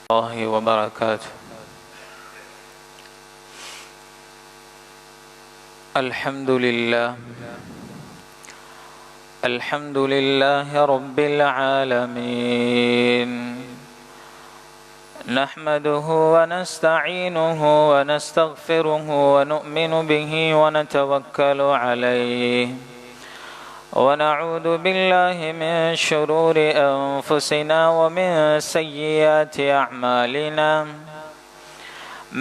الله وبركاته. الحمد لله رب العالمين، نحمده ونستعينه ونستغفره ونؤمن به ونتوكل عليه، ونعوذ بالله من شرور أنفسنا ومن سيئات أعمالنا،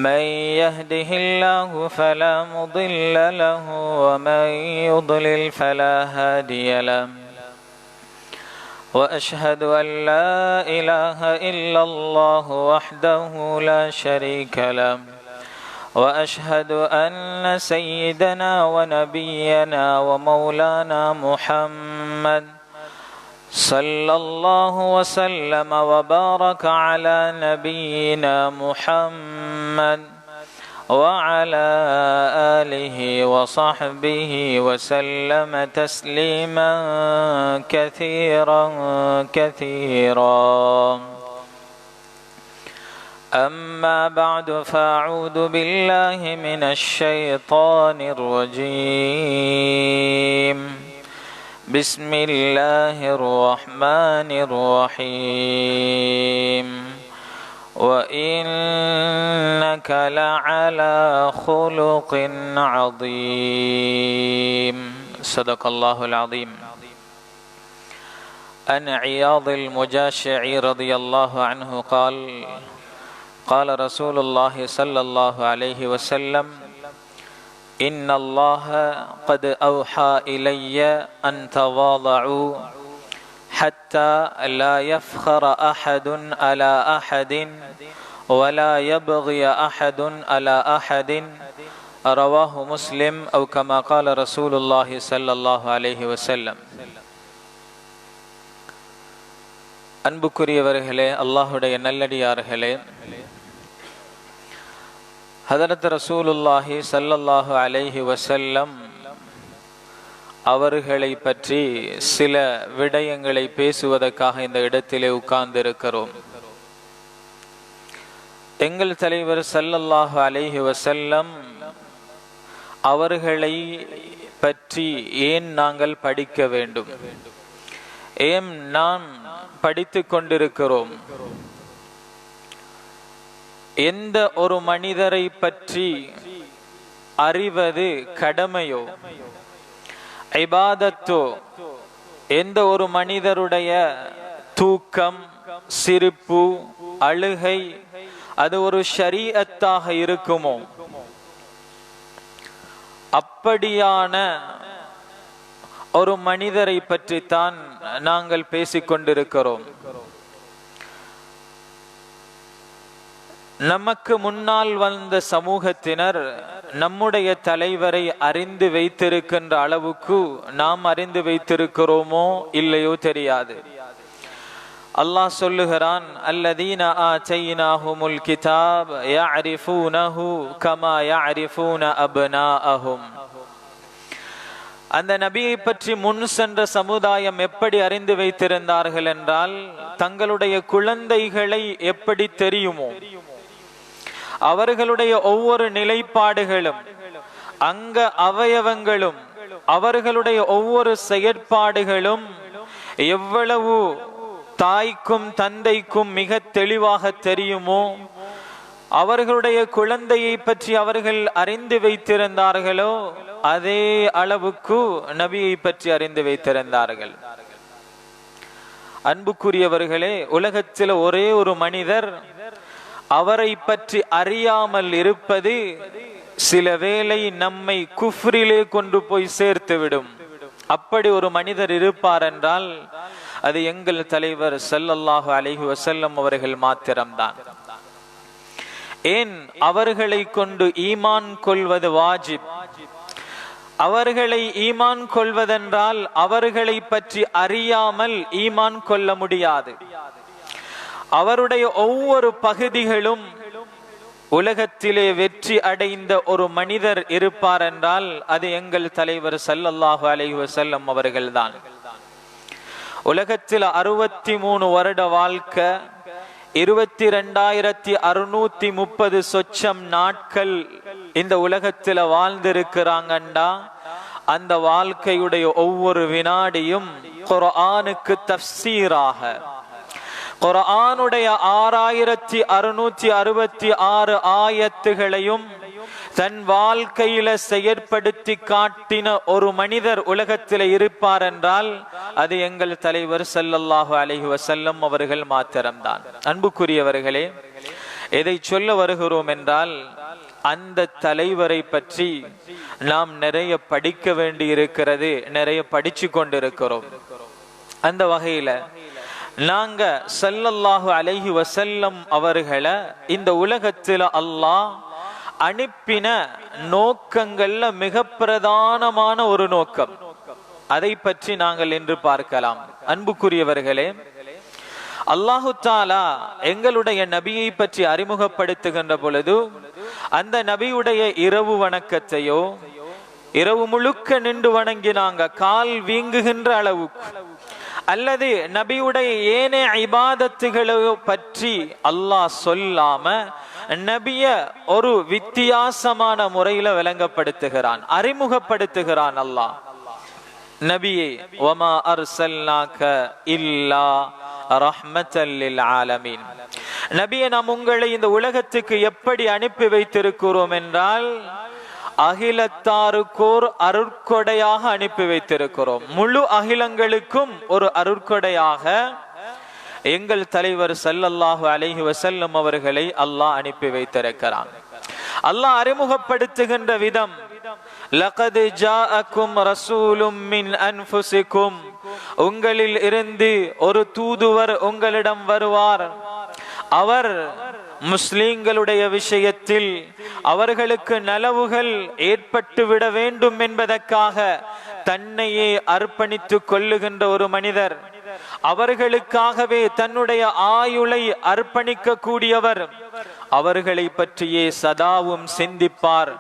من يهده الله فلا مضل له ومن يضلل فلا هادي له، وأشهد أن لا إله إلا الله وحده لا شريك له، وأشهد أن سيدنا ونبينا ومولانا محمد صلى الله وسلم وبارك على نبينا محمد وعلى آله وصحبه وسلم تسليما كثيرا. أما بعد، فأعوذ بالله من الشيطان الرجيم. بسم الله الرحمن الرحيم. وإنك لعلى خلق عظيم. صدق الله العظيم. عن عياض المجاشعي رضي الله عنه قال: قال رسول الله صلى الله عليه وسلم: إن الله قد أوحى إلي أن تواضعوا حتى لا يفخر أحد على أحد ولا يبغي أحد على أحد. رواه مسلم أو كما قال رسول الله صلى الله عليه وسلم. அன்புக்குரியவர்களே, அல்லாஹுடைய நல்லடியார்களே, ஹதரத் ரசூலுல்லாஹி ஸல்லல்லாஹு அலைஹி வஸல்லம் அவர்களை பற்றி சில விடயங்களை பேசுவதற்காக இந்த இடத்திலே உட்கார்ந்திருக்கிறோம். எங்கள் தலைவர் ஸல்லல்லாஹு அலைஹி வஸல்லம் அவர்களை பற்றி ஏன் நாங்கள் படிக்க வேண்டும், ஏன் நாம் படித்து கொண்டிருக்கிறோம்? எந்த ஒரு மனிதரை பற்றி அறிவது கடமையோ இபாதத்தோ, எந்த ஒரு மனிதருடைய தூக்கம், சிரிப்பு, அழுகை அது ஒரு ஷரீஅத்தாக இருக்குமோ, அப்படியான ஒரு மனிதரை பற்றி தான் நாங்கள் பேசிக்கொண்டிருக்கிறோம். நமக்கு முன்னால் வந்த சமூகத்தினர் நம்முடைய தலைவரை அறிந்து வைத்திருக்கின்ற அளவுக்கு நாம் அறிந்து வைத்திருக்கிறோமோ இல்லையோ தெரியாது. அல்லாஹ் சொல்லுகிறான்: அல்லதீன ஆதைனாஹுமுல் கிதாப் யஅரிஃபூனஹு கமா யஅரிஃபூன அப்னாஅஹும். அந்த நபியை பற்றி முன் சென்ற சமுதாயம் எப்படி அறிந்து வைத்திருந்தார்கள் என்றால், தங்களுடைய குழந்தைகளை எப்படி தெரியுமோ, அவர்களுடைய ஒவ்வொரு நிலைப்பாடுகளும், அங்க அவயவங்களும், அவர்களுடைய ஒவ்வொரு செயற்பாடுகளும் எவ்வளவு தாய்க்கும் தந்தைக்கும் மிக தெளிவாக தெரியுமோ, அவர்களுடைய குழந்தையை பற்றி அவர்கள் அறிந்து வைத்திருந்தார்களோ அதே அளவுக்கு நபியை பற்றி அறிந்து வைத்திருந்தார்கள். அன்புக்குரியவர்களே, உலகத்தில் ஒரே ஒரு மனிதர் அவரை பற்றி அறியாமல் இருப்பது சில வேளை நம்மை குஃப்ரிலே கொண்டு போய் சேர்த்துவிடும். அப்படி ஒரு மனிதர் இருப்பார் என்றால் அது எங்கள் தலைவர் ஸல்லல்லாஹு அலைஹி வஸல்லம் அவர்கள் மாத்திரம்தான். ஏன் அவர்களை கொண்டு ஈமான் கொள்வது வாஜிப். அவர்களை ஈமான் கொள்வதென்றால் அவர்களை பற்றி அறியாமல் ஈமான் கொள்ள முடியாது. அவருடைய ஒவ்வொரு பகுதிகளும் உலகத்திலே வெற்றி அடைந்த ஒரு மனிதர் இருப்பார் என்றால் அது எங்கள் தலைவர் ஸல்லல்லாஹு அலைஹி வஸல்லம் அவர்கள்தான். உலகத்தில் 63 வருட வாழ்க்கை, 22,630 சொச்சம் நாட்கள் இந்த உலகத்துல வாழ்ந்திருக்கிறாங்கண்டா, அந்த வாழ்க்கையுடைய ஒவ்வொரு வினாடியும் குர்ஆனுக்கு தஃப்சீராக, குர்ஆனுடைய 6,666 ஆயத்துகளையும் தன் வாழ்க்கையில செயற்படுத்தி காட்டின ஒரு மனிதர் உலகத்தில் இருப்பார் என்றால் அது எங்கள் தலைவர் ஸல்லல்லாஹு அலைஹி வஸல்லம் அவர்கள் மாத்திரம்தான். அன்புக்குரியவர்களே, எதை சொல்ல வருகிறோம் என்றால், அந்த தலைவரை பற்றி நாம் நிறைய படிக்க வேண்டி இருக்கிறது, நிறைய படிச்சு கொண்டிருக்கிறோம். அந்த வகையில நாங்க ஸல்லல்லாஹு அலைஹி வஸல்லம் அவர்களை இந்த உலகத்துல அல்லாஹ் அனுப்பின நோக்கங்கள்ல மிக பிரதானமான ஒரு நோக்கம், அதை பற்றி நாங்கள் இன்று பார்க்கலாம். அன்புக்குரியவர்களே, அல்லாஹு தாலா எங்களுடைய நபியை பற்றி அறிமுகப்படுத்துகின்ற பொழுது அந்த நபியுடைய இரவு வணக்கத்தையோ, இரவு முழுக்க நின்று வணங்கினாங்க கால் வீங்குகின்ற அளவுக்கு, அல்லது நபியுடைய ஏனைய இபாதத்துகளையோ பற்றி அல்லாஹ் சொல்லாம நபிய ஒரு வித்தியாசமான முறையில விளங்கப்படுத்துகிறான், அறிமுகப்படுத்துகிறான். அல்லாஹ் நபியே, வமா அர்சல்னாக இல்லா ரஹ்மத்தல் லில் ஆலமீன், நபியே நாம் உங்களை இந்த உலகத்துக்கு எப்படி அனுப்பி வைத்திருக்கிறோம் என்றால் அகிலத்தாருக்கோர் அருட்கொடையாக அனுப்பி வைத்திருக்கிறோம். முழு அகிலங்களுக்கும் ஒரு அருட்கொடையாக எங்கள் தலைவர் ஸல்லல்லாஹு அலைஹி வஸல்லம் அவர்களை அல்லாஹ் அனுப்பி வைத்திருக்கிறான். அல்லாஹ் அறிமுகப்படுத்துகின்ற விதம், லகத் ஜாஅக்கும் ரசூலும் மின் அன்ஃபுசிக்கும், உங்களில் இருந்து ஒரு தூதுவர் உங்களிடம் வருவார், அவர் முஸ்லிம்களுடைய விஷயத்தில் அவர்களுக்கு நலவுகள் ஏற்பட்டு விட வேண்டும் என்பதற்காக தன்னையே அர்ப்பணித்துக் கொள்ளுகின்ற ஒரு மனிதர், அவர்களுக்காகவே தன்னுடைய ஆயுளை அர்ப்பணிக்க கூடியவர், அவர்களை பற்றியே சதாவும் சிந்திப்பார்,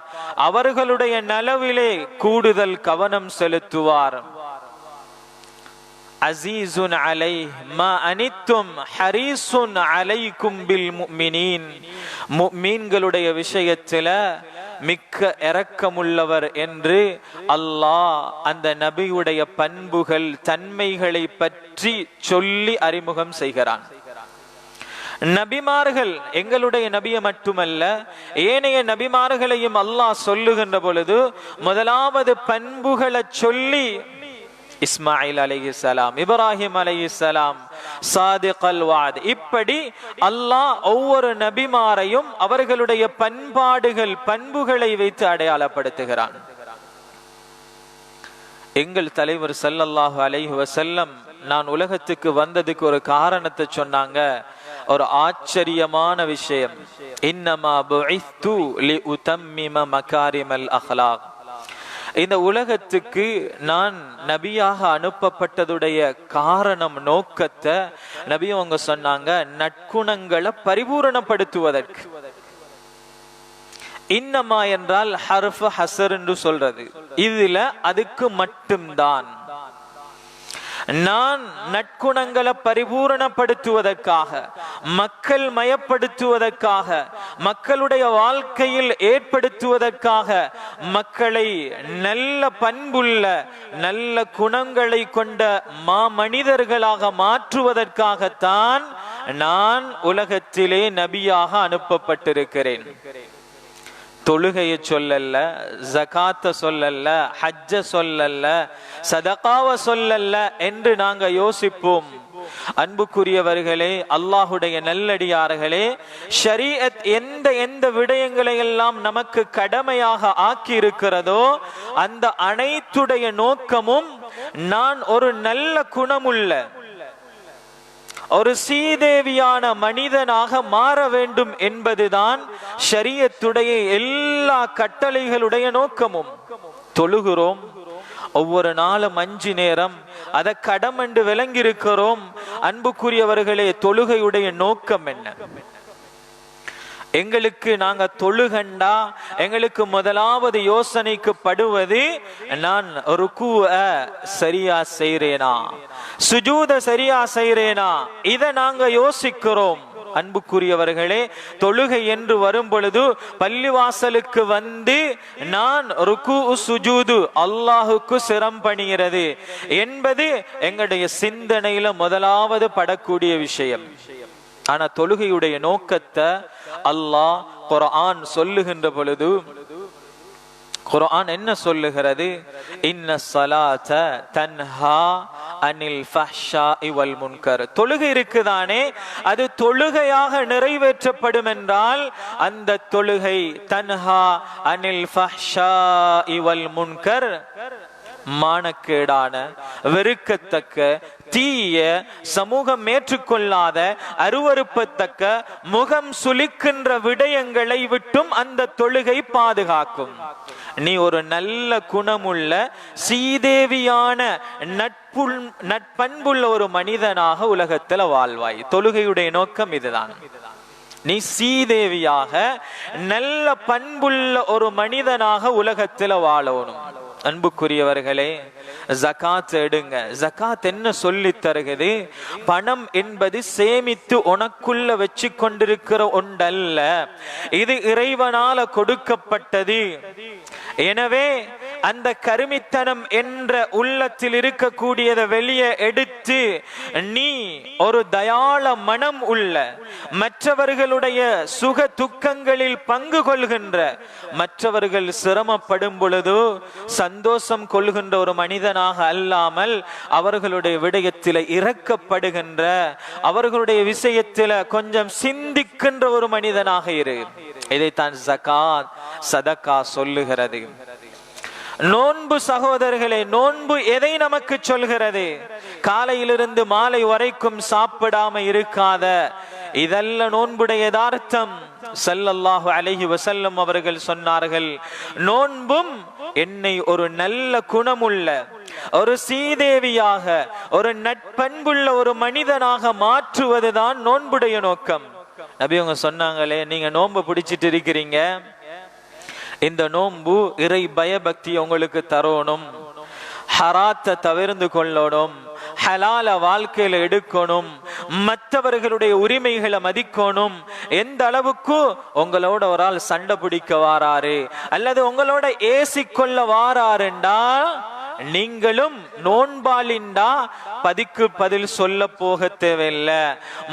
அவர்களுடைய நலவிலே கூடுதல் கவனம் செலுத்துவார். அஸீஸுன் அலைஹி மா அனித்தும் ஹரீஸுன் அலைக்கும் பில் முஃமினீன், முஃமின்களுடைய விஷயத்தில மிக்க இரக்கமுள்ளவர் என்று அல்லாஹ் அந்த நபியுடைய பண்புகள் தன்மைகளை பற்றி சொல்லி அறிமுகம் செய்கிறான். நபிமார்கள், எங்களுடைய நபியை மட்டுமல்ல ஏனைய நபிமார்களையும் அல்லாஹ் சொல்லுகின்ற பொழுது முதலாவது பண்புகளை சொல்லி இஸ்மாயில் அலைஹிஸ்ஸலாம், இப்ராஹிம் அலைஹிஸ்ஸலாம், சாதிகல் வாத், இப்படி அல்லாஹ் ஒவ்வொரு நபிமாரையும் அவர்களுடைய பண்பாடுகள் பண்புகளை வைத்து அடையாளப்படுத்துகிறான். எங்கள் தலைவர் ஸல்லல்லாஹு அலைஹி வஸல்லம் நான் உலகத்துக்கு வந்ததுக்கு ஒரு காரணத்தை சொன்னாங்க, ஒரு ஆச்சரியமான விஷயம். இன்னமா புஇஸ்து லிஉதம்மிம மகாரிமல் அஹ்லாக், இந்த உலகத்துக்கு நான் நபியாக அனுப்பப்பட்டதுடைய காரணம், நோக்கத்தை நபி அவங்க சொன்னாங்க, நற்குணங்களை பரிபூரணப்படுத்துவதற்கு. இன்னமா என்றால் ஹர்ஃப் ஹஸர் என்று சொல்றது, இதுல அதுக்கு மட்டும்தான். நான் நற்குணங்களை பரிபூரணப்படுத்துவதற்காக, மக்கள் மயப்படுத்துவதற்காக, மக்களுடைய வாழ்க்கையில் ஏற்படுத்துவதற்காக, மக்களை நல்ல பண்புள்ள நல்ல குணங்களை கொண்ட மாமனிதர்களாக மாற்றுவதற்காகத்தான் நான் உலகத்திலே நபியாக அனுப்பப்பட்டிருக்கிறேன். தொழுகையை சொல்லல்ல, ஜகாத்த சொல்லல்ல, ஹஜ்ஜ சொல்லல்ல, சதகாவ சொல்லல்ல என்று நாங்க யோசிப்போம். அன்புக்குரியவர்களே, அல்லாஹுடைய நல்லடியார்களே, ஷரீஅத் எந்த எந்த விடயங்களை எல்லாம் நமக்கு கடமையாக ஆக்கி இருக்கிறதோ அந்த அனைத்துடைய நோக்கமும் நான் ஒரு நல்ல குணமுள்ள ஒரு சீதேவியான மனிதனாக மாற வேண்டும் என்பதுதான் ஷரியத்துடைய எல்லா கட்டளைகளுடைய நோக்கமும். தொழுகிறோம், ஒவ்வொரு நாளும் 5 நேரம், அதை கடமென்று விளங்கியிருக்கிறோம். அன்புக்குரியவர்களே, தொழுகையுடைய நோக்கம் என்ன? எங்களுக்கு நாங்க தொழுகண்டா எங்களுக்கு முதலாவது யோசனைக்கு படுவது, நான் ருக்குஅ சரியா செய்றேனா, சுஜூத சரியா செய்றேனா, இதை நாங்க யோசிக்கிறோம். அன்புக்குரியவர்களே, தொழுகை என்று வரும் பொழுது பள்ளிவாசலுக்கு வந்து நான் ருக்கு சுஜூது அல்லாஹுக்கு சிரம் பணிகிறது என்பது எங்களுடைய சிந்தனையில முதலாவது படக்கூடிய விஷயம். ஆனா தொழுகையுடைய நோக்கத்தை அல்லாஹ் குர்ஆன் சொல்லுகின்ற பொழுது குர்ஆன் என்ன சொல்லுகிறது? இன்ன ஸலாத தன்ஹா அனில் ஃபஹ்ஷாஇ வல் முன்கர். தொழுகை இருக்குதானே, அது தொழுகையாக நிறைவேற்றப்படும் என்றால் அந்த தொழுகை தன்ஹா அனில் ஃபஹ்ஷாஇ வல் முன்கர், மானக்கேடான, வெறுக்கத்தக்க, தீய, சமூகம் ஏற்றுக்கொள்ளாத, அருவருப்பத்தக்க, முகம் சுளிக்கின்ற விடயங்களை விட்டும் அந்த தொழுகை பாதுகாக்கும். நீ ஒரு நல்ல குணமுள்ள சீதேவியான நட்பண்புள்ள ஒரு மனிதனாக உலகத்துல வாழ்வாய். தொழுகையுடைய நோக்கம் இதுதான். நீ சீதேவியாக நல்ல பண்புள்ள ஒரு மனிதனாக உலகத்துல வாழணும். அன்புக்குரியவர்களே, ஜகாத் எடுங்க. ஜகாத் என்ன சொல்லி தருகிறது? பணம் என்பது சேமித்து உனக்குள்ள வச்சு கொண்டிருக்கிற ஒன்றல்ல, இது இறைவனால கொடுக்கப்பட்டது. எனவே அந்த கருமித்தனம் என்ற உள்ளத்தில் இருக்கக்கூடியதை வெளியே எடுத்து நீ ஒரு தயாள மனம் உள்ள, மற்றவர்களுடைய சுக துக்கங்களில் பங்கு கொள்கின்ற, மற்றவர்கள் சிரமப்படும் பொழுது சந்தோஷம் கொள்கின்ற ஒரு மனிதனாக அல்லாமல் அவர்களுடைய விடயத்தில் இரக்கப்படுகின்ற, அவர்களுடைய விஷயத்தில் கொஞ்சம் சிந்திக்கின்ற ஒரு மனிதனாக இரு. இதைத்தான் ஜகாத் சதகா சொல்லுகிறது. நோன்பு சகோதரர்களே, நோன்பு எதை நமக்கு சொல்கிறது? காலையிலிருந்து மாலை வரைக்கும் சாப்பிடாம இருக்காத, இதல்ல நோன்புடைய யதார்த்தம். ஸல்லல்லாஹு அலைஹி வஸல்லம் அவர்கள் சொன்னார்கள், நோன்பும் என்னை ஒரு நல்ல குணமுள்ள, ஒரு சீதேவியாக, ஒரு நட்பண்புள்ள ஒரு மனிதனாக மாற்றுவதுதான் நோன்புடைய நோக்கம். நபி அவங்க சொன்னாங்களே, நீங்க நோன்பு பிடிச்சிட்டு இருக்கிறீங்க, இந்த நோன்பு இறை பயபக்தி உங்களுக்கு தரணும், ஹராத்தை தவிர்த்து கொள்ளணும், ஹலால வாழ்க்கையில எடுக்கணும், மற்றவர்களுடைய உரிமைகளை மதிக்கணும். எந்த அளவுக்கு உங்களோட ஒரு ஆள் சண்டை பிடிக்க வாராரு அல்லது உங்களோட ஏசிக்கொள்ள வாராருண்டா, நீங்களும் நோன்பாளிண்டா பதிக்கு பதில் சொல்ல போக தேவையில்லை,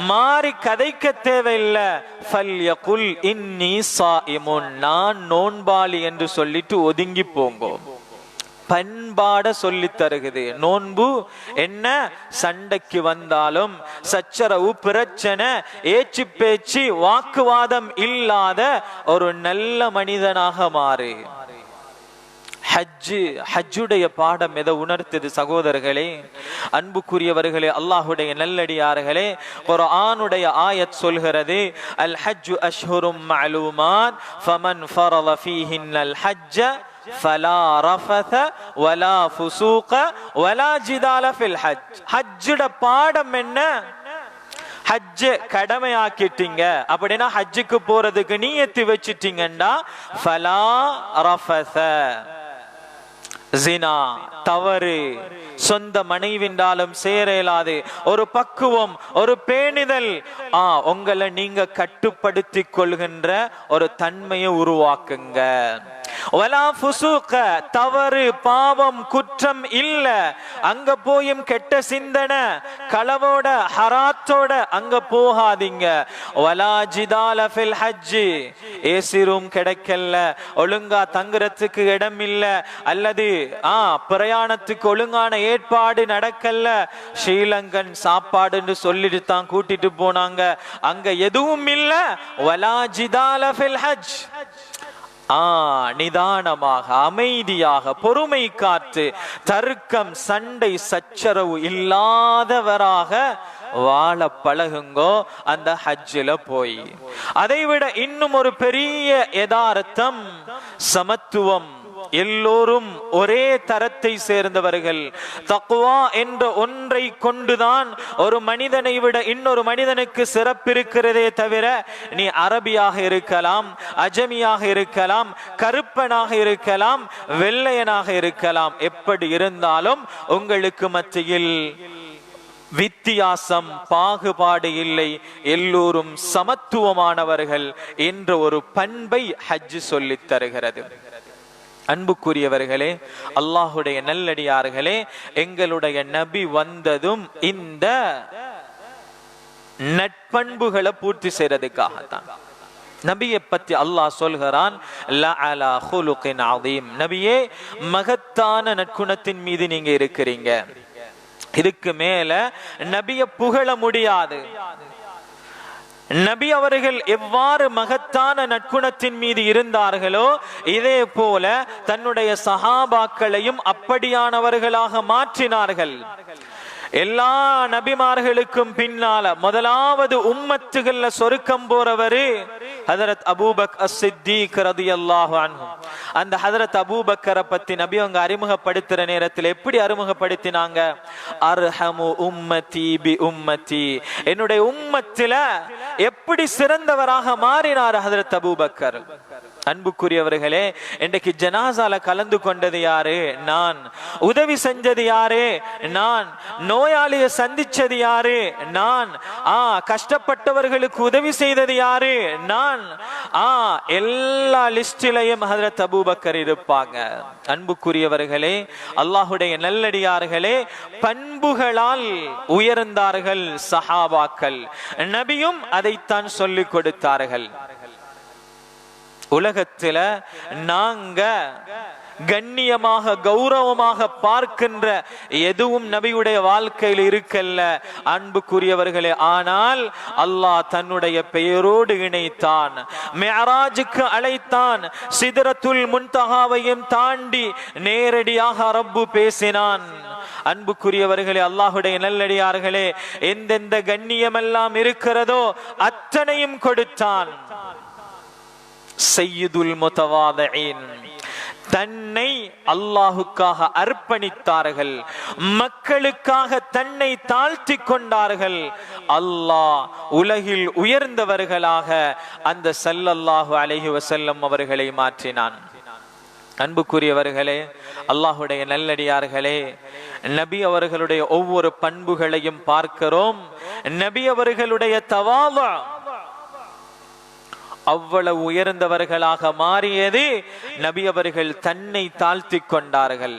மாறி கதைக்க தேவையில்லை. ஃபல்யகுல் இன்னி ஸாயிமுன், நான் நோன்பாளி என்று சொல்லிட்டு ஒதுங்கி போங்க. பண்பாட சொல்லி தருகிறது நோன்பு. என்ன சண்டைக்கு வந்தாலும் சச்சரவு, பிரச்சனை, ஏச்சு பேச்சு, வாக்குவாதம் இல்லாத ஒரு நல்ல மனிதனாக மாறு. ஹஜ்ஜுடைய பாடம் எதை உணர்த்தது சகோதரர்களே, அன்புக்குரியவர்களே, அல்லாஹுடைய நல்லடியார்களே, குர்ஆனுடைய ஆயத் சொல்கிறது, அல் ஹஜ்ஜு அஷ்ஹுரும் மஅலூமாத் ஃபமன் ஃபரத ஃபீஹின்னல் ஹஜ்ஜ ஃபலா ரஃபத வலா ஃபுசூக வலா ஜிதால ஃபில் ஹஜ். ஹஜ்ஜுட பாடம் என்ன? ஹஜ்ஜ கடமையாக்கிட்டீங்க அப்படின்னா, ஹஜ்ஜுக்கு போறதுக்கு நியத்து வச்சிட்டீங்கன்னா, ஃபலா ரஃபத, ஜினா, தவறு, சொந்த மனைவிண்டாலும் சேர இயலாது, ஒரு பக்குவம், ஒரு பேணிதல், உங்களை நீங்க கட்டுப்படுத்திக் கொள்கின்ற ஒரு தன்மையை உருவாக்குங்க. வலா ஃபுசூக, தவறு, பாவம், குற்றம் இல்ல, அங்க போயும் கெட்ட சிந்தனை, களவோட, ஹராத்தோட அங்க போகாதீங்க. வலா ஜிதால ஃபில் ஹஜ், ஏசி ரூம் கிடைக்கல, ஒழுங்கா தங்குறதுக்கு இடம் இல்ல, அல்லது பிரயாணத்துக்கு ஒழுங்கான ஏற்பாடு நடக்கல, ஸ்ரீலங்கன் சாப்பாடுன்னு சொல்லிட்டு தான் கூட்டிட்டு போனாங்க, அங்க எதுவும் இல்ல. வலா ஜிதால ஃபில் ஹஜ், நிதானமாக, அமைதியாக, பொறுமை காத்து, தர்க்கம், சண்டை, சச்சரவு இல்லாதவராக வாழ பழகுங்கோ அந்த ஹஜ்ஜில போய். அதைவிட இன்னும் ஒரு பெரிய யதார்த்தம் சமத்துவம். எல்லோரும் ஒரே தரத்தை சேர்ந்தவர்கள். தக்வா என்ற ஒன்றை கொண்டுதான் ஒரு மனிதனை விட இன்னொரு மனிதனுக்கு சிறப்பு இருக்கிறதே தவிர, நீ அரபியாக இருக்கலாம், அஜமியாக இருக்கலாம், கருப்பனாக இருக்கலாம், வெள்ளையனாக இருக்கலாம், எப்படி இருந்தாலும் உங்களுக்கு மத்தியில் வித்தியாசம் பாகுபாடு இல்லை, எல்லோரும் சமத்துவமானவர்கள் என்ற ஒரு பண்பை ஹஜ் சொல்லித் தருகிறது. அன்புக்குரியவர்களே, அல்லாஹுடைய நல்லடியார்களே, எங்களுடைய நபி வந்ததும் இந்த நட்பண்புகளை பூர்த்தி செய்யறதுக்காகத்தான். நபியை பத்தி அல்லாஹ் சொல்கிறான், லஅலா குலுகின் அதீம், நபியே மகத்தான நற்குணத்தின் மீது நீங்க இருக்கிறீங்க. இதுக்கு மேல நபியை புகழ முடியாது. நபி அவர்கள் எவ்வாறு மகத்தான நற்குணத்தின் மீது இருந்தார்களோ இதே போல தன்னுடைய சஹாபாக்களையும் அப்படியானவர்களாக மாற்றினார்கள். எல்லா நபிமார்களுக்கும் பின்னால முதலாவது உம்மத்துகள்ல சொர்க்கம் போறவரு ஹதரத் அபூபக்கர் அஸ்-சித்தீக் ரலியல்லாஹு அன்ஹு. அந்த ஹதரத் அபூபக்கரை பத்தி நபி அவங்க அறிமுகப்படுத்துற நேரத்தில் எப்படி அறிமுகப்படுத்தினாங்க? அர்ஹமு உம்மதி பி உம்மதி, என்னுடைய உம்மத்தில எப்படி சிறந்தவராக மாறினார் ஹதரத் அபூபக்கர். அன்புக்குரியவர்களே, இன்றைக்கு ஜனாசால கலந்து கொண்டது யாரு? நான். உதவி செஞ்சது யாரு? நான். நோயாளியை சந்திச்சது யாரு? நான். கஷ்டப்பட்டவர்களுக்கு உதவி செய்தது யாரு? நான். எல்லா லிஸ்டிலையும் ஹதரத் அபூபக்கர் இருப்பாங்க. அன்புக்குரியவர்களே, அல்லாஹுடைய நல்லடியார்களே, பண்புகளால் உயர்ந்தார்கள் சஹாபாக்கள். நபியும் அதைத்தான் சொல்லிக் கொடுத்தார்கள். உலகத்துல நாங்க கண்ணியமாக கௌரவமாக பார்க்கின்ற எதுவும் நபியுடைய வாழ்க்கையில் இருக்கல்ல அன்புக்குரியவர்களே. ஆனால் அல்லாஹ் தன்னுடைய பெயரோடு இணைத்தான், மிஅராஜுக்கு அழைத்தான், சிதறத்துல் முன்தஹாவையும் தாண்டி நேரடியாக ரப்பு பேசினான். அன்புக்குரியவர்களே, அல்லாஹுடைய நல்லடியார்களே, எந்தெந்த கண்ணியமெல்லாம் இருக்கிறதோ அத்தனையும் கொடுத்தான். சய்யிதுல் முத்தவாதியின், தன்னை அல்லாஹுக்காக அர்ப்பணித்தார்கள், மக்களுக்காக தன்னை தாழ்த்தி கொண்டார்கள். அல்லாஹ் உலகில் உயர்ந்தவர்களாக அந்த ஸல்லல்லாஹு அலைஹி வஸல்லம் அவர்களை மாற்றினான். அன்புக்குரியவர்களே, அல்லாஹுடைய நல்லடியார்களே, நபி அவர்களுடைய ஒவ்வொரு பண்புகளையும் பார்க்கிறோம். நபி அவர்களுடைய தவாது அவ்வளவு உயர்ந்தவர்களாக மாறியது நபி அவர்கள் தன்னை தாழ்த்தி கொண்டார்கள்.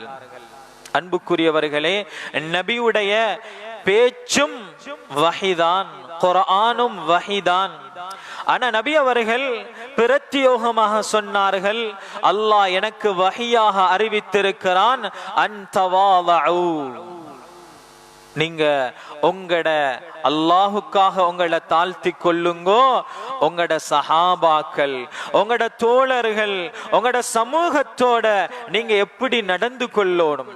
அன்புக்குரியவர்களே, நபியுடைய பேச்சும் வஹிதான், குர்ஆனும் வஹிதான். ஆனா நபி அவர்கள் பிரத்யோகமாக சொன்னார்கள், அல்லாஹ் எனக்கு வஹியாக அறிவித்திருக்கிறான், அன்தவாலு, நீங்க உங்களோட அல்லாஹுக்காக உங்களை தாழ்த்தி கொள்ளுங்கோ. உங்களோட சஹாபாக்கள், உங்களோட தோழர்கள், உங்களோட சமூகத்தோட நீங்க எப்படி நடந்து கொள்ளணும்?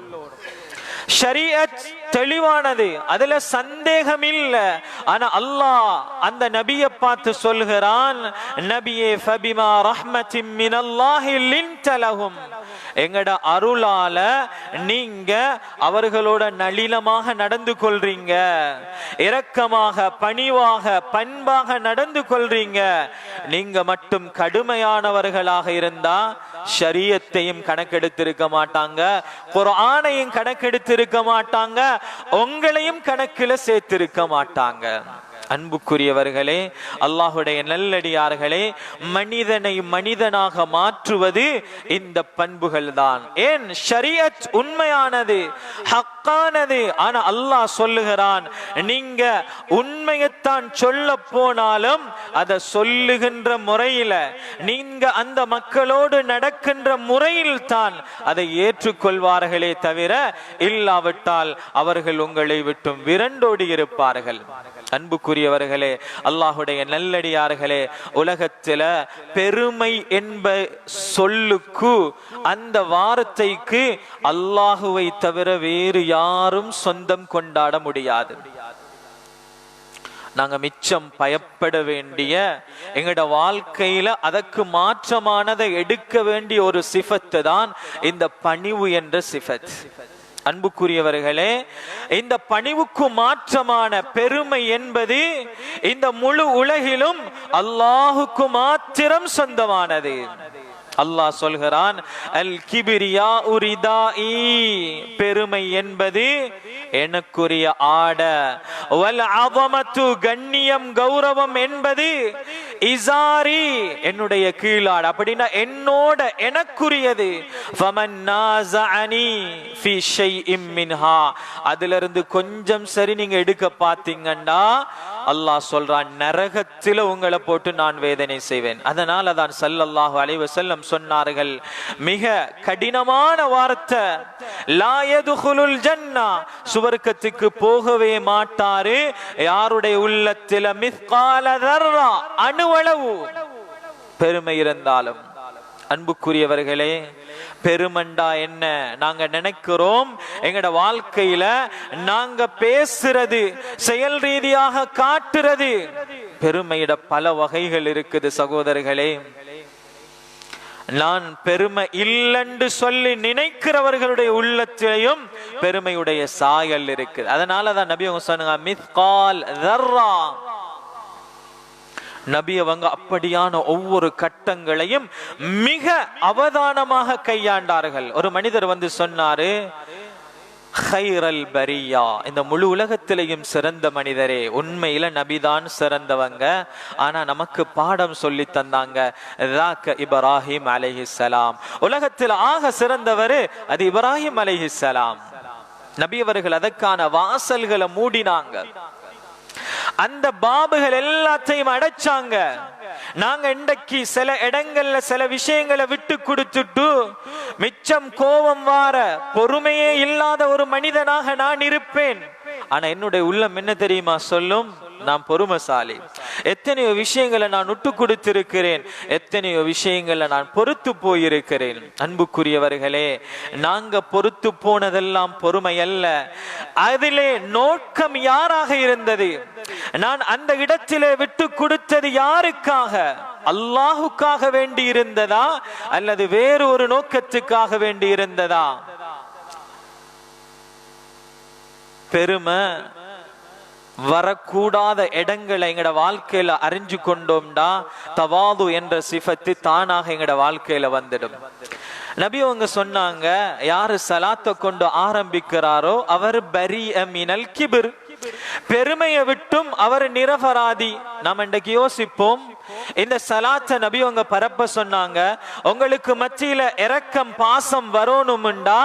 ஷரீஅத் தெளிவானது, அதுல சந்தேகம் இல்ல. ஆனா அல்லாஹ் அந்த நபியை பார்த்து சொல்கிறான், நபியே ஃபபிமா ரஹ்மத்தின் மினல்லாஹி லின்த லஹும், எங்கட அருளால நீங்க அவர்களோட நளினமாக நடந்து கொள்றீங்க, இரக்கமாக பணிவாக பண்பாக நடந்து கொள்றீங்க. நீங்க மட்டும் கடுமையானவர்களாக இருந்தா ஷரியத்தையும் கணக்கெடுத்திருக்க மாட்டாங்க, குர்ஆனையும் கணக்கெடுத்திருக்க மாட்டாங்க, உங்களையும் கணக்கில சேர்த்திருக்க மாட்டாங்க. அன்புக்குரியவர்களே, அல்லாஹுடைய நல்லடியார்களே, மனிதனை மனிதனாக மாற்றுவது இந்த பண்புகள் தான். ஏன்? ஷரீஅத் உண்மையானது, ஹக்கானது. ஆனா அல்லாஹ் சொல்லுகிறான், நீங்க உண்மையைத்தான் சொல்ல போனாலும் அதை சொல்லுகின்ற முறையில, நீங்க அந்த மக்களோடு நடக்கின்ற முறையில் தான் அதை ஏற்றுக்கொள்வார்களே தவிர இல்லாவிட்டால் அவர்கள் உங்களை விட்டும் விரண்டோடி இருப்பார்கள். அன்புக்குரியவர்களே, அல்லாஹுடைய நல்லடியார்களே, உலகத்தில பெருமை என்ப சொல்லுக்கு, அந்த வார்த்தைக்கு அல்லாஹுவை தவிர வேறு யாரும் சொந்தம் கொண்டாட முடியாது. நாங்க மிச்சம் பயப்பட வேண்டிய, எங்கட வாழ்க்கையில அதற்கு மாற்றமானதை எடுக்க வேண்டிய ஒரு சிஃபத்து தான் இந்த பணிவு என்ற சிஃபத். அன்புக்குரியவர்களே, இந்த பணிவுக்கு மாற்றமான பெருமை என்பது இந்த முழு உலகிலும் அல்லாஹுக்கு மாத்திரம் சொந்தமானது. அல்லாஹ் சொல்கிறான், அல் கிபிரியா உரிதாஇ, பெருமை என்பது எனக்குரிய ஆட, வல் அஸமத்து, கண்ணியம் கௌரவம் என்பது இசாரி, என்னுடைய கீழாட. அப்படின்னா என்னோட எனக்குரியது. ஃபமன் நாஸஅனி ஃபீ ஷைஇம் மின்ஹா, அதிலிருந்து கொஞ்சம் சரி நீங்க எடுக்க பாத்தீங்கன்னா அல்லாஹ் சொல்றான், நரகத்தில உங்களை போட்டு நான் வேதனை செய்வேன். அதனால தான் ஸல்லல்லாஹு அலைஹி வஸல்லம் சொன்னார்கள், மிக கடினமான வார்த்தை, லா யதுகுலுல் ஜன்னா, சுவர்க்கத்துக்கு போகவே மாட்டாரு யாருடைய உள்ளத்தில மிஸ்கால தர்ரா, அணுவளவு பெருமை இருந்தாலும். அன்புக்குரியவர்களே, பெருமண்டா என்ன நாங்க நினைக்கிறோம், எங்கட வாழ்க்கையில நாங்க பேசுறது, செயல் ரீதியாக காட்டுறது, பெருமையிட பல வகைகள் இருக்குது சகோதரர்களே. நான் பெருமை இல்லைன்னு சொல்லி நினைக்கிறவர்களுடைய உள்ளத்திலையும் பெருமையுடைய சாயல் இருக்குது. அதனாலதான் நபி அவங்க சொன்னாங்க, மிஸ்கால் தர்ரா. நபி அவங்க அப்படியான ஒவ்வொரு கட்டங்களையும் மிக அவதானமாக கையாண்டார்கள். ஒரு மனிதர் வந்து சொன்னாரு, ஹைரல் பரியா, இந்த முழு உலகத்திலையும் சிறந்த மனிதரே, உண்மையில நபிதான் சிறந்தவங்க, ஆனா நமக்கு பாடம் சொல்லி தந்தாங்க. இப்ராஹிம் அலைஹிஸ்ஸலாம், உலகத்தில் ஆக சிறந்தவர் அது இப்ராஹிம் அலைஹிஸ்ஸலாம். நபி அவர்கள் அதற்கான வாசல்களை மூடினாங்க, அந்த பாபுகள் எல்லாத்தையும் அடைச்சாங்க. நாங்க இன்றைக்கு சில இடங்கள்ல சில விஷயங்களை விட்டு கொடுத்துட்டு மிச்சம் கோபம் வார பொறுமையே இல்லாத ஒரு மனிதனாக நான் இருப்பேன். ஆனா என்னுடைய உள்ளம் என்ன தெரியுமா சொல்லும், நான் பொறுமைசாலி. எத்தனையோ விஷயங்களை நான் விட்டு கொடுத்திருக்கிறேன், எத்தனையோ விஷயங்களை நான் பொறுத்து போயிருக்கிறேன். அன்புக்குரியவர்களே, நாங்க பொறுத்து போனதெல்லாம் பொறுமை அல்ல. அதிலே நோக்கம் யாராக இருந்தது? நான் அந்த இடத்திலே விட்டு கொடுத்தது யாருக்காக? அல்லாஹுக்காக வேண்டி இருந்ததா அல்லது வேறு ஒரு நோக்கத்துக்காக வேண்டி இருந்ததா? பெருமை வரக்கூடாத இடங்களை எங்கட வாழ்க்கையில அறிஞ்சு கொண்டோம்டா தவாது என்ற சிஃபத்து தானாக எங்கட வாழ்க்கையில வந்துடும். நபி அவங்க சொன்னாங்க, யாரு சலாத்தை கொண்டு ஆரம்பிக்கிறாரோ அவர் பரீஅ மினல் கிப்ர், பெருமையை விட்டும் அவர் நிரபராதி. நாம் இன்றைக்கு யோசிப்போம், இந்த சலாத்தை நபி அவங்க பரப்ப சொன்னாங்க, உங்களுக்கு மத்தியில இரக்கம் பாசம் வரணும்டா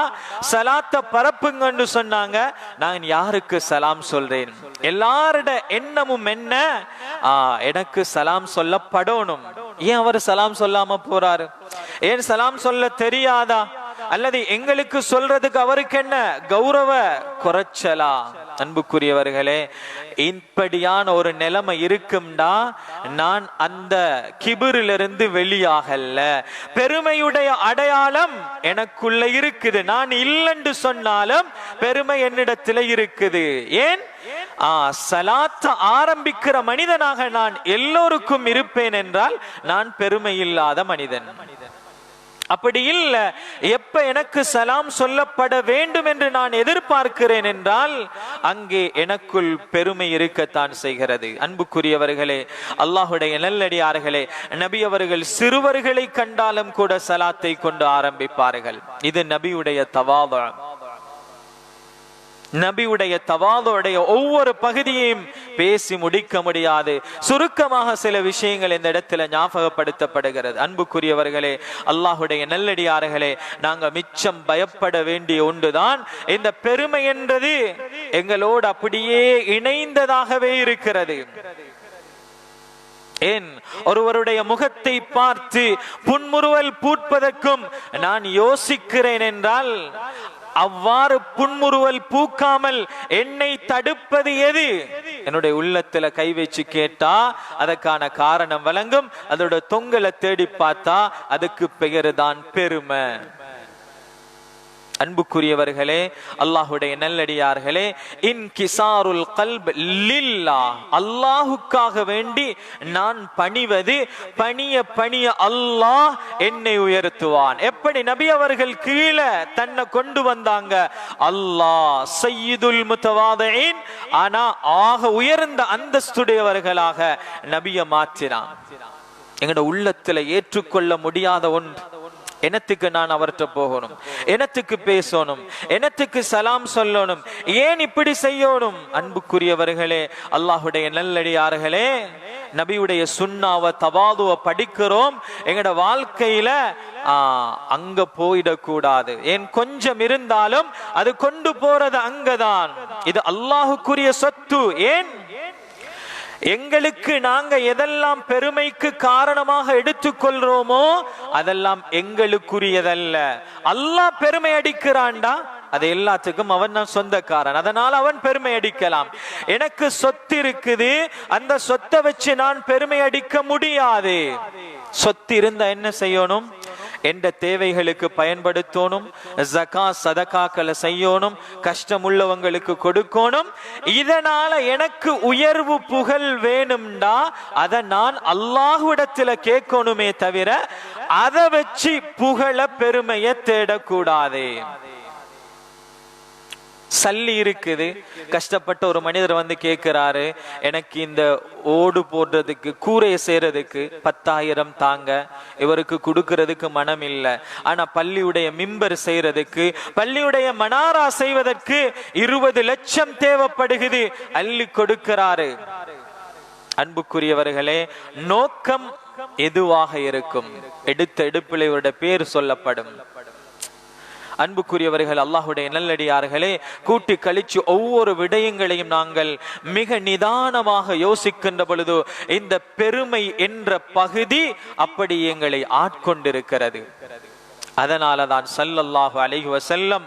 சலாத்தை பரப்புங்கன்னு சொன்னாங்க. நான் யாருக்கு சலாம் சொல்றேன்? எல்லாரோட எண்ணமும் என்ன, எனக்கு சலாம் சொல்லப்படணும். ஏன் அவர் சலாம் சொல்லாம போறாரு? ஏன் சலாம் சொல்ல தெரியாதா? அல்லது எங்களுக்கு சொல்றதுக்கு அவருக்கு என்ன கௌரவ குறைச்சலா? அன்புக்குரியவர்களே, இப்படியான ஒரு நிலைமை இருக்கும்டா நான் அந்த கிபிரிலிருந்து வெளியாகல. பெருமையுடைய அடையாளம் எனக்குள்ள இருக்குது. நான் இல்லைன்னு சொன்னாலும் பெருமை என்னிடத்துல இருக்குது. ஏன்? சலாத்த ஆரம்பிக்கிற மனிதனாக நான் எல்லோருக்கும் இருப்பேன் என்றால் நான் பெருமை இல்லாத மனிதன். அப்படி இல்ல, எப்ப எனக்கு சலாம் சொல்லப்பட வேண்டும் என்று நான் எதிர்பார்க்கிறேன் என்றால் அங்கே எனக்குள் பெருமை இருக்கத்தான் செய்கிறது. அன்புக்குரியவர்களே, அல்லாஹுடைய நல்லடியார்களே, நபி அவர்கள் சிறுவர்களை கண்டாலும் கூட சலாத்தை கொண்டு ஆரம்பிப்பார்கள். இது நபியுடைய தவாது. நபியுடைய தவாதுடைய ஒவ்வொரு பகுதியையும் பேசி முடிக்க முடியாது. சுருக்கமாக சில விஷயங்கள் இந்த இடத்துல ஞாபகப்படுத்தப்படுகிறது. அன்புக்குரியவர்களே, அல்லாஹுடைய நல்லடியார்களே, நாங்க மிச்சம் பயப்பட வேண்டிய ஒன்றுதான் இந்த பெருமை என்றது எங்களோடு அப்படியே இணைந்ததாகவே இருக்கிறது. ஏன்? ஒருவருடைய முகத்தை பார்த்து புன்முறுவல் பூட்பதற்கும் நான் யோசிக்கிறேன் என்றால் அவ்வாறு புன்முறுவல் பூக்காமல் என்னை தடுப்பது எது? என்னுடைய உள்ளத்துல கை வச்சு கேட்டா அதற்கான காரணம் வழங்கும். அதோட தொங்கலை தேடி பார்த்தா அதுக்கு பெயர் தான் பெருமை. அன்புக்குரியவர்களே, அல்லாஹுடைய நல்லடியார்களே, இன்கிசாருல் கல்ப் லில்லாஹ், அல்லாஹுக்காக வேண்டி நான் பணிவது, பணிய பணிய அல்லாஹ் என்னை உயர்த்துவான். எப்படி நபி அவர்கள் கீழே தன்னை கொண்டு வந்தாங்க, அல்லாஹ் சய்யிதுல் முத்தவாதீன், ஆனா ஆக உயர்ந்த அந்தஸ்துடையவர்களாக நபியை மாற்றினான். எங்களோட உள்ளத்துல ஏற்றுக்கொள்ள முடியாத ஒன்று, எனத்துக்கு நான் அவர்கிட்ட போகணும், எனத்துக்கு பேசணும், எனத்துக்கு சலாம் சொல்லணும், ஏன் இப்படி செய்யணும்? அன்புக்குரியவர்களே, அல்லாஹுடைய நல்லடியார்களே, நபியுடைய சுன்னாவை தவாதுவ படிக்கிறோம். எங்கட வாழ்க்கையில அங்க போயிடக்கூடாது. ஏன் கொஞ்சம் இருந்தாலும் அது கொண்டு போறது அங்கதான். இது அல்லாஹுக்குரிய சொத்து. ஏன் எங்களுக்கு நாங்க எதெல்லாம் பெருமைக்கு காரணமாக எடுத்துக்கொள்றோமோ அதெல்லாம் எங்களுக்குரியதல்ல. அல்லாஹ் பெருமை அடிக்கிறான்டா, அது எல்லாத்துக்கும் அவன் தான் சொந்தக்காரன், அதனால அவன் பெருமை அடிக்கலாம். எனக்கு சொத்து இருக்குது, அந்த சொத்தை வச்சு நான் பெருமை அடிக்க முடியாது. சொத்து இருந்தா என்ன செய்யணும்? எந்த தேவைகளுக்கு பயன்படுத்தணும், ஜகாத் சதகாக்களை செய்யணும், கஷ்டம் உள்ளவங்களுக்கு கொடுக்கணும். இதனால எனக்கு உயர்வு புகழ் வேணும்டா அதை நான் அல்லாஹ்விடத்துல கேட்கணுமே தவிர அதை வச்சு புகழ பெருமையை தேடக்கூடாது. சல்லி இருக்குது, கஷ்டப்பட்ட ஒரு மனிதர் வந்து கேட்கிறாரு, எனக்கு இந்த ஓடு போடுறதுக்கு கூரையை செய்யறதுக்கு 10,000 தாங்க. இவருக்கு கொடுக்கறதுக்கு மனம் இல்லை. ஆனா பள்ளியுடைய மிம்பர் செய்யறதுக்கு, பள்ளியுடைய மனாரா செய்வதற்கு 20 லட்சம் தேவைப்படுகிறது, அள்ளி கொடுக்கிறாரு. அன்புக்குரியவர்களே, நோக்கம் எதுவாக இருக்கும்? எடுத்த எடுப்பில் இவருடைய பேர் சொல்லப்படும். அன்புக்குரியவர்கள், அல்லாஹுடைய நல்லடியார்களே, கூட்டி கழிச்சு ஒவ்வொரு விடயங்களையும் நாங்கள் மிக நிதானமாக யோசிக்கின்ற பொழுது இந்த பெருமை என்ற பகுதி அப்படி எங்களை ஆட்கொண்டிருக்கிறது. அதனாலதான் ஸல்லல்லாஹு அலைஹி வஸல்லம்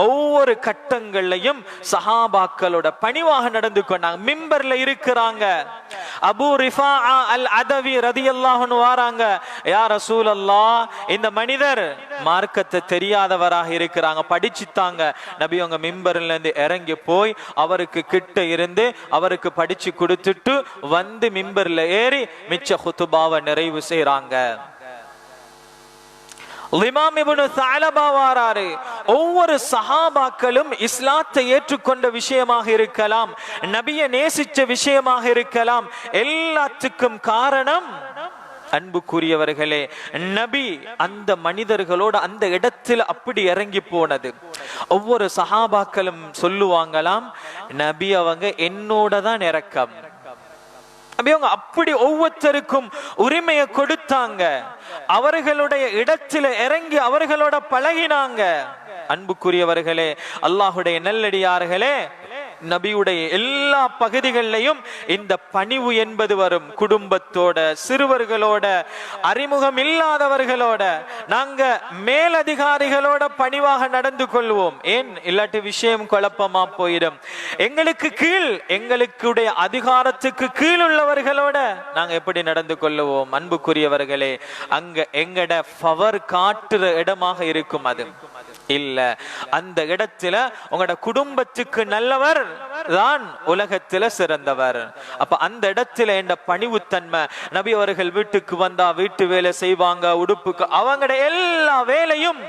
ஒவ்வொரு கட்டங்களையும் சஹாபாக்களோட பணிவாக நடந்து கொண்டாங்க. மிம்பர்ல இருக்கிறாங்க. அபூ ரிஃபாஅ அல் அதவி ரலியல்லாஹு அன்ஹு வராங்க, யா ரசூலல்லாஹ், இந்த மனிதர் மார்க்கத்தை தெரியாதவராக இருக்கிறாங்க, படிச்சுட்டாங்க. நபி அவங்க மிம்பர்ல இருந்து இறங்கி போய் அவருக்கு கிட்ட இருந்து அவருக்கு படிச்சு கொடுத்துட்டு வந்து மிம்பர்ல ஏறி மிச்ச குத்துபாவை நிறைவு செய்றாங்க. இமாம் இப்னு ஸஅலபா வாராரு, ஒவ்வொரு சஹாபாக்களும் இஸ்லாத்தை ஏற்றுக்கொண்ட விஷயமாக இருக்கலாம், நபியை நேசிச்ச விஷயமாக இருக்கலாம், எல்லாத்துக்கும் காரணம் அன்புக்குரியவர்களே நபி அந்த மனிதர்களோட அந்த இடத்துல அப்படி இறங்கி போனது. ஒவ்வொரு சஹாபாக்களும் சொல்லுவாங்களாம், நபி அவங்க என்னோட தான் இறக்கம். அவங்க அப்படி ஒவ்வொருத்தருக்கும் உரிமையை கொடுத்தாங்க, அவர்களுடைய இடத்துல இறங்கி அவர்களோட பழகினாங்க. அன்புக்குரியவர்களே, அல்லாஹுடைய நல்லடியார்களே, நபியுடைய எல்லா பகுதிகளிலையும் இந்த பணிவு என்பது வரும். குடும்பத்தோட, சிறுவர்களோட, அறிமுகம் இல்லாதவர்களோட, நாங்க மேலதிகாரிகளோட பணிவாக நடந்து கொள்வோம். ஏன் இல்லாட்டி விஷயம் குழப்பமா போயிடும். எங்களுக்கு கீழ், எங்களுடைய அதிகாரத்துக்கு கீழ் உள்ளவர்களோட நாங்க எப்படி நடந்து கொள்ளுவோம்? அன்புக்குரியவர்களே, அங்க எங்கட பவர் காட்டுற இடமாக இருக்கும். அது இல்ல, அந்த இடத்துல உங்களோட குடும்பத்துக்கு நல்லவர் தான் உலகத்துல சிறந்தவர். அப்ப அந்த இடத்துல இந்த பணிவுத்தன்மை, நபி அவர்கள் வீட்டுக்கு வந்தா வீட்டு வேலை செய்வாங்க, உடுப்புக்கு அவங்களோட எல்லா வேலையும்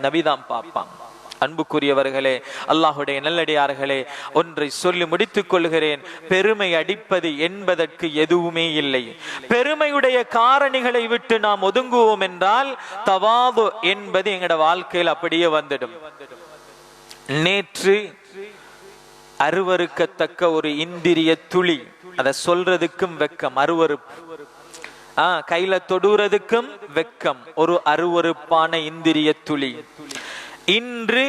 நபிதான் பார்ப்பாங்க. அன்புக்குரியவர்களே, அல்லாஹுடைய நல்லடியார்களே, ஒன்றை சொல்லி முடித்துக் கொள்கிறேன். பெருமை அடிப்பது என்பதற்கு எதுவுமே இல்லை. பெருமையுடைய காரணிகளை விட்டு நாம் ஒதுங்குவோம் என்றால் தவாது என்பது எங்கட வாழ்க்கையில் அப்படியே வந்துடும். நேற்று அருவருக்கத்தக்க ஒரு இந்திரிய துளி, அதை சொல்றதுக்கும் வெக்கம், அருவருப்பு, கையில தொடுறதுக்கும் வெக்கம், ஒரு அருவருப்பான இந்திரிய துளி. இன்று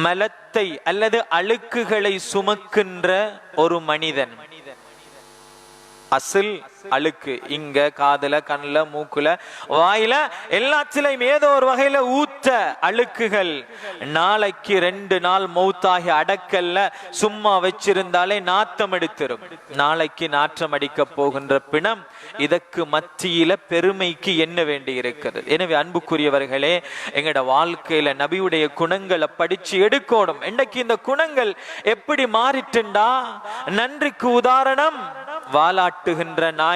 மலத்தை அல்லது அழுக்குகளை சுமக்கின்ற ஒரு மனிதன், அசில் அழுக்கு இங்க காதுல, கண்ணுல, மூக்குல, வாயில, எல்லாத்திலையும் ஏதோ ஒரு வகையில ஊத்த அழுக்குகள். நாளைக்கு 2 நாள் மௌத்தாகி அடக்கல்ல சும்மா வச்சிருந்தாலே நாத்தம் எடுத்துரும். நாளைக்கு நாற்றம் அடிக்க போகின்ற பிணம். இதற்கு மத்தியில பெருமைக்கு என்ன வேண்டி இருக்கிறது? எனவே அன்புக்குரியவர்களே, எங்கட வாழ்க்கையில நபியுடைய குணங்களை படிச்சு எடுக்கணும். இன்னைக்கு இந்த குணங்கள் எப்படி மாறிட்டுண்டா, நன்றிக்கு உதாரணம் வாலாட்டுகின்ற நாய்,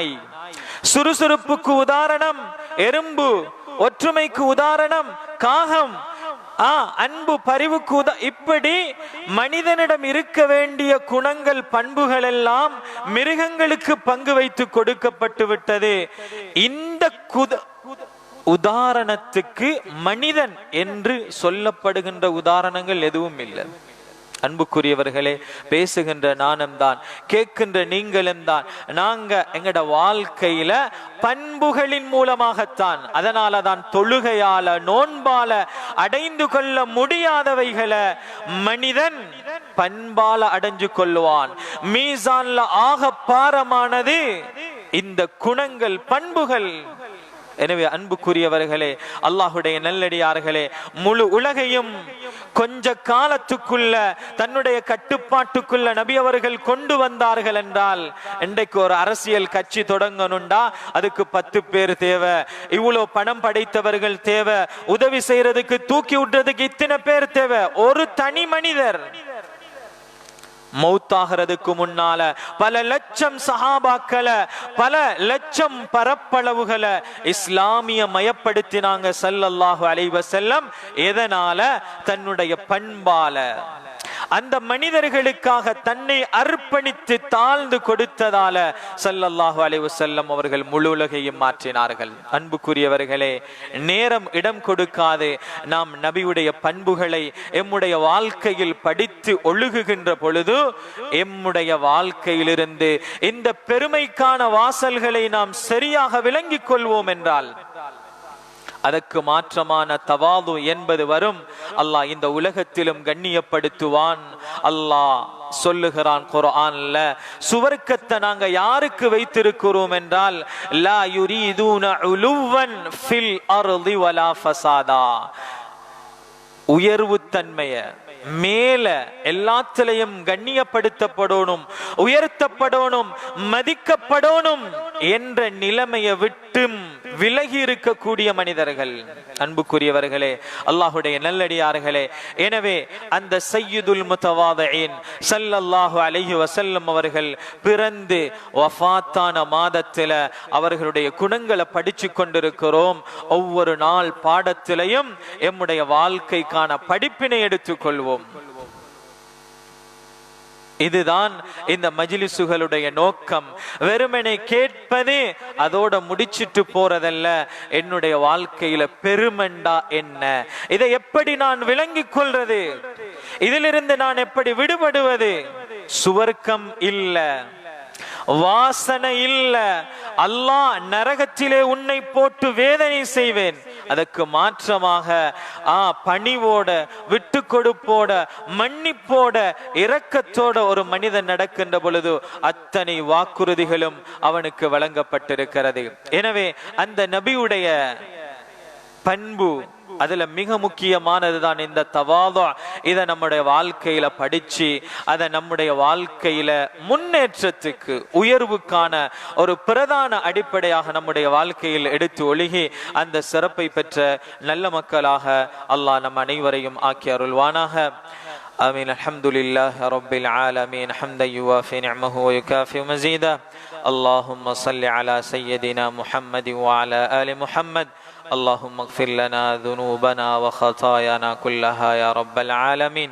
சுறுசுறுப்புக்கு உதாரணம் எறும்பு, ஒற்றுமைக்கு உதாரணம் காகம், அன்பு பரிவுக்கு இப்படி மனிதனிடம் இருக்க வேண்டிய குணங்கள், பண்புகள் எல்லாம் மிருகங்களுக்கு பங்கு வைத்து கொடுக்கப்பட்டு விட்டது. இந்த உதாரணத்துக்கு மனிதன் என்று சொல்லப்படுகின்ற உதாரணங்கள் எதுவும் இல்லை. அன்புக்குரியவர்களே, பேசுகின்ற நானும் தான், கேட்கின்ற நீங்களும் தான். நாங்க எங்கட வாழ்க்கையில பண்புகளின் மூலமாகத்தான், அதனால தான் தொழுகையால நோன்பால அடைந்து கொள்ள முடியாதவைகளை மனிதன் பண்பால அடைஞ்சு கொள்ளுவான். மீசான்ல ஆக பாரமானது இந்த குணங்கள், பண்புகள். எனவே அன்புக்குரியவர்களே, அல்லாஹுடைய நல்லடியார்களே, முழு உலகையும் கொஞ்ச காலத்துக்குள்ள தன்னுடைய கட்டுப்பாட்டுக்குள்ள நபி அவர்கள் கொண்டு வந்தார்கள் என்றால், இன்றைக்கு ஒரு அரசியல் கட்சி தொடங்கணும்டா அதுக்கு 10 பேர் தேவை, இவ்வளவு பணம் படைத்தவர்கள் தேவை, உதவி செய்யறதுக்கு தூக்கி விடுறதுக்கு இத்தனை பேர் தேவை. ஒரு தனி மனிதர் மௌத்தாகிறதுக்கு முன்னால பல லட்சம் சஹாபாக்களை, பல லட்சம் பரப்பளவுகளை இஸ்லாமிய மயப்படுத்தினாங்க ஸல்லல்லாஹு அலைஹி வஸல்லம். எதனால? தன்னுடைய பண்பால. அந்த மனிதர்களுக்காக தன்னை அர்ப்பணித்து தாழ்ந்து கொடுத்ததால ஸல்லல்லாஹு அலைஹி வஸல்லம் அவர்கள் முழு உலகையும் மாற்றினார்கள். அன்புக்குரியவர்களே, நேரம் இடம் கொடுக்காது நாம் நபியுடைய பண்புகளை எம்முடைய வாழ்க்கையில் படித்து ஒழுகுகின்ற பொழுது எம்முடைய வாழ்க்கையிலிருந்து இந்த பெருமைக்கான வாசல்களை நாம் சரியாக விளங்கிக் கொள்வோம் என்றால் அதற்கு மாற்றமான தவாது என்பது வரும். அல்லாஹ் இந்த உலகத்திலும் கண்ணியப்படுத்துவான். அல்லாஹ் சொல்லுகிறான் குர்ஆன்ல, சுவர்க்கத்தை நாங்க யாருக்கு வைத்திருக்கிறோம் என்றால், லா யுரீதுன உலுவன் ஃபில் அர்தி வலா ஃபஸாதா. உயர்வு தன்மைய மேல எல்லாத்திலையும் கண்ணியப்படுத்தப்படணும், உயர்த்தப்படணும், மதிக்கப்படணும் என்ற நிலைமையை விட்டும் விலகி இருக்கக்கூடிய மனிதர்கள். அன்புக்குரியவர்களே, அல்லாஹுடைய நல்லடியார்களே, எனவே அந்த சய்யிதுல் முத்தவாதீன் ஸல்லல்லாஹு அலைஹி வஸல்லம் அவர்கள் பிறந்து வஃபாத்தான மாதத்தில அவர்களுடைய குணங்களை படிச்சு கொண்டிருக்கிறோம். ஒவ்வொரு நாள் பாடத்திலையும் எம்முடைய வாழ்க்கைக்கான படிப்பினை எடுத்துக்கொள்வோம். இதுதான் இந்த மஜ்லிஸுகளுடைய நோக்கம். வெறுமனை கேட்பது அதோட முடிச்சிட்டு போறதல்ல. என்னுடைய வாழ்க்கையில பெருமண்டா என்ன, இதை எப்படி நான் விளங்கிக் கொள்றது, இதிலிருந்து நான் எப்படி விடுபடுவது? சுவர்க்கம் இல்ல, வாசனை இல்ல, அல்லாஹ் நரகத்திலே உன்னை போட்டு வேதனை செய்வேன். அதற்கு மாற்றமாக பணிவோட, விட்டு கொடுப்போட, மன்னிப்போட, இரக்கத்தோட ஒரு மனிதன் நடக்கின்ற பொழுது அத்தனை வாக்குறுதிகளும் அவனுக்கு வழங்கப்பட்டிருக்கிறது. எனவே அந்த நபியுடைய பண்பு, அதுல மிக முக்கியமானதுதான் இந்த தவாது. இதை நம்முடைய வாழ்க்கையில படிச்சு அதை நம்முடைய வாழ்க்கையில முன்னேற்றத்துக்கு, உயர்வுக்கான ஒரு பிரதான அடிப்படையாக நம்முடைய வாழ்க்கையில் எடுத்து ஒழுகி அந்த சிறப்பை பெற்ற நல்ல மக்களாக அல்லாஹ் நம் அனைவரையும் ஆக்கி அருள்வானாக. آمين. الحمد لله رب العالمين حمدا يوافي نعمه ويكافئ مزيدا. اللهم صل على سيدنا محمد وعلى آل محمد. اللهم اغفر لنا ذنوبنا وخطايانا كلها يا رب العالمين.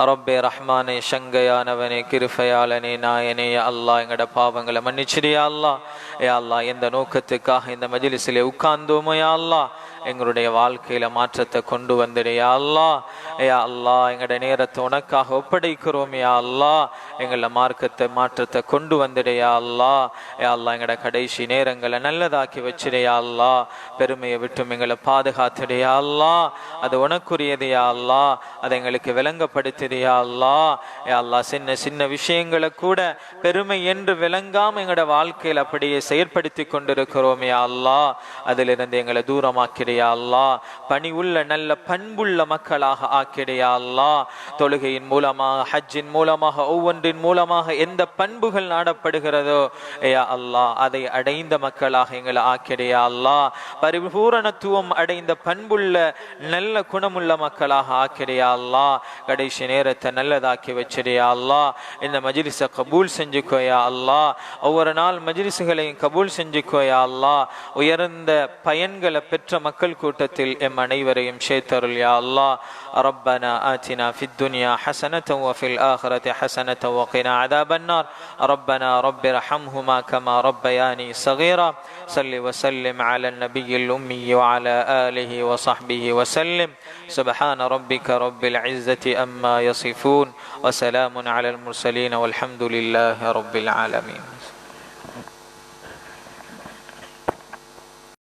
ரப்பே ரஹ்மானே, சங்கையானவனே, கிருபையாளனே, நாயனே, யா அல்லாஹ் எங்கட பாவங்களை மன்னிச்சிடியா அல்லாஹ். யா அல்லாஹ் எந்த நோக்கத்துக்காக இந்த மஜ்லிஸிலே உட்கார்ந்தோமோ யா அல்லாஹ் எங்களுடைய வாழ்க்கையில மாற்றத்தை கொண்டு வந்துடுயா அல்லாஹ். யா அல்லாஹ் எங்கட நேரத்தை உனக்காக ஒப்படைக்கிறோம் யா அல்லாஹ். எங்கள மார்க்கத்தை மாற்றத்தை கொண்டு வந்துடுயா அல்லாஹ். யா அல்லாஹ் எங்கட கடைசி நேரங்களை நல்லதாக்கி வச்சிடுயா அல்லாஹ். பெருமையை விட்டும் எங்களை பாதுகாத்துடையா அல்லாஹ். அது உனக்குரியது யா அல்லாஹ். அதை எங்களுக்கு விளங்கப்படுத்தியா அல்லாஹ். யா அல்லாஹ் சின்ன சின்ன விஷயங்களை கூட பெருமை என்று விளங்காம எங்களோட வாழ்க்கையில் அப்படியே செயற்படுத்தி கொண்டிருக்கிறோம் யா அல்லாஹ். அதிலிருந்து எங்களை தூரமாக்கிடையா அல்லாஹ். பணி உள்ள நல்ல பண்புள்ள மக்களாக ஆக்கிடையா அல்லாஹ். தொழுகையின் மூலமாக, ஹஜ்ஜின் மூலமாக, ஒவ்வொன்றின் மூலமாக எந்த பண்புகள் நாடப்படுகிறதோ யா அல்லாஹ் அதை அடைந்த மக்களாக எங்களை ஆக்கிடையா அல்லாஹ். பரிபூரணத்துவம் அடைந்த பண்புள்ள நல்ல குணமுள்ள மக்களாக ஆக்கிடையா அல்லாஹ். கடைசி நேரத்தை நல்லதாக்கி வச்சிரு யா அல்லாஹ். இந்த மஜ்லிஸை கபூல் செஞ்சுக்கோ யா அல்லாஹ். ஒவ்வொரு நாள் மஜ்லிஸுகளையும் கபூல் செஞ்சுக்கோ யா அல்லாஹ். உயர்ந்த பயன்களை பெற்ற மக்கள் கூட்டத்தில் எம் அனைவரையும் சேர்த்தருள் யா அல்லாஹ். ربنا آتنا في الدنيا حسنة وفي الآخرة حسنة وقنا عذاب النار. ربنا رب ارحمهما كما ربياني صغيرا. صل وسلم على النبي الأمي وعلى آله وصحبه وسلم. سبحان ربك رب العزة أما يصفون وسلام على المرسلين والحمد لله رب العالمين.